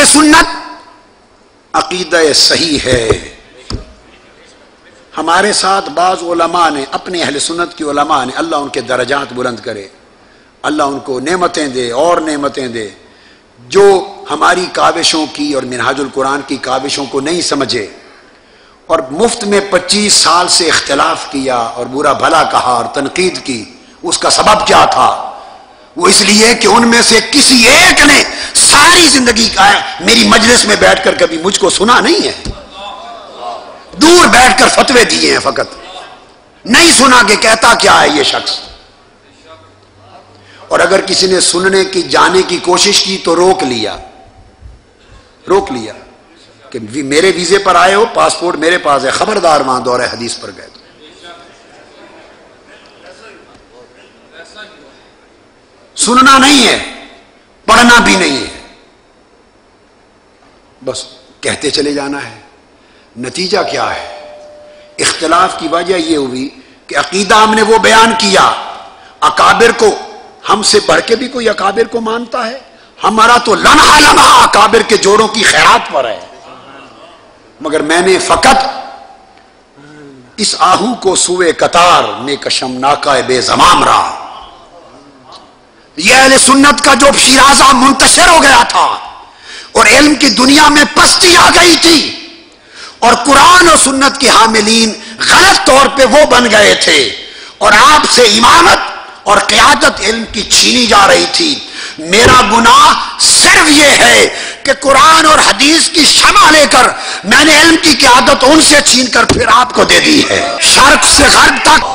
اہل سنت عقیدہ صحیح ہے۔ ہمارے ساتھ بعض علماء نے، اپنے اہل سنت کی علماء نے، اللہ ان کے درجات بلند کرے، اللہ ان کو نعمتیں دے اور نعمتیں دے، جو ہماری کاوشوں کی اور منہاج القرآن کی کاوشوں کو نہیں سمجھے اور مفت میں 25 سال سے اختلاف کیا اور برا بھلا کہا اور تنقید کی، اس کا سبب کیا تھا؟ وہ اس لیے کہ ان میں سے کسی ایک نے ساری زندگی کا میری مجلس میں بیٹھ کر کبھی مجھ کو سنا نہیں ہے، دور بیٹھ کر فتوے دیے ہیں، فقط نہیں سنا کہ کہتا کیا ہے یہ شخص۔ اور اگر کسی نے سننے کی جانے کی کوشش کی تو روک لیا کہ میرے ویزے پر آئے ہو، پاسپورٹ میرے پاس ہے، خبردار وہاں دورہ حدیث پر گئے۔ سننا نہیں ہے، پڑھنا بھی نہیں ہے، بس کہتے چلے جانا ہے۔ نتیجہ کیا ہے؟ اختلاف کی وجہ یہ ہوئی کہ عقیدہ ہم نے وہ بیان کیا، اکابر کو، ہم سے بڑھ کے بھی کوئی اکابر کو مانتا ہے؟ ہمارا تو لمحہ لمحہ اکابر کے جوڑوں کی خیرات پر ہے، مگر میں نے فقط اس آہو کو سوئے قطار میں کشم ناکہ بے زمام رہا۔ یہ اہل سنت کا جو شیرازہ منتشر ہو گیا تھا اور علم کی دنیا میں پستی آ گئی تھی اور قرآن اور سنت کے حاملین غلط طور پہ وہ بن گئے تھے اور آپ سے امامت اور قیادت علم کی چھینی جا رہی تھی، میرا گناہ صرف یہ ہے کہ قرآن اور حدیث کی شمع لے کر میں نے علم کی قیادت ان سے چھین کر پھر آپ کو دے دی ہے۔ شرق سے غرب تک،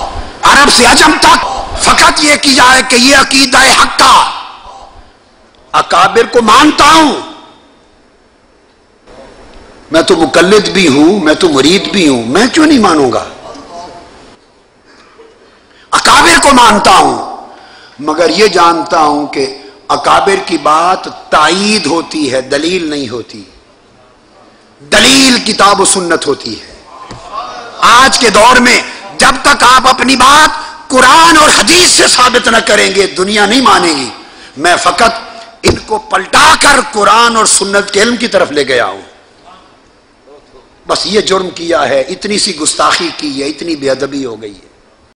عرب سے عجم تک فقط یہ کی جائے کہ یہ عقیدہ حق کا، اکابر کو مانتا ہوں، میں تو مقلد بھی ہوں، میں تو مرید بھی ہوں، میں کیوں نہیں مانوں گا؟ اکابر کو مانتا ہوں، مگر یہ جانتا ہوں کہ اکابر کی بات تائید ہوتی ہے، دلیل نہیں ہوتی، دلیل کتاب و سنت ہوتی ہے۔ آج کے دور میں جب تک آپ اپنی بات قرآن اور حدیث سے ثابت نہ کریں گے دنیا نہیں مانے گی۔ میں فقط ان کو پلٹا کر قرآن اور سنت کے علم کی طرف لے گیا ہوں، بس یہ جرم کیا ہے، اتنی سی گستاخی کی ہے، اتنی بے ادبی ہو گئی ہے۔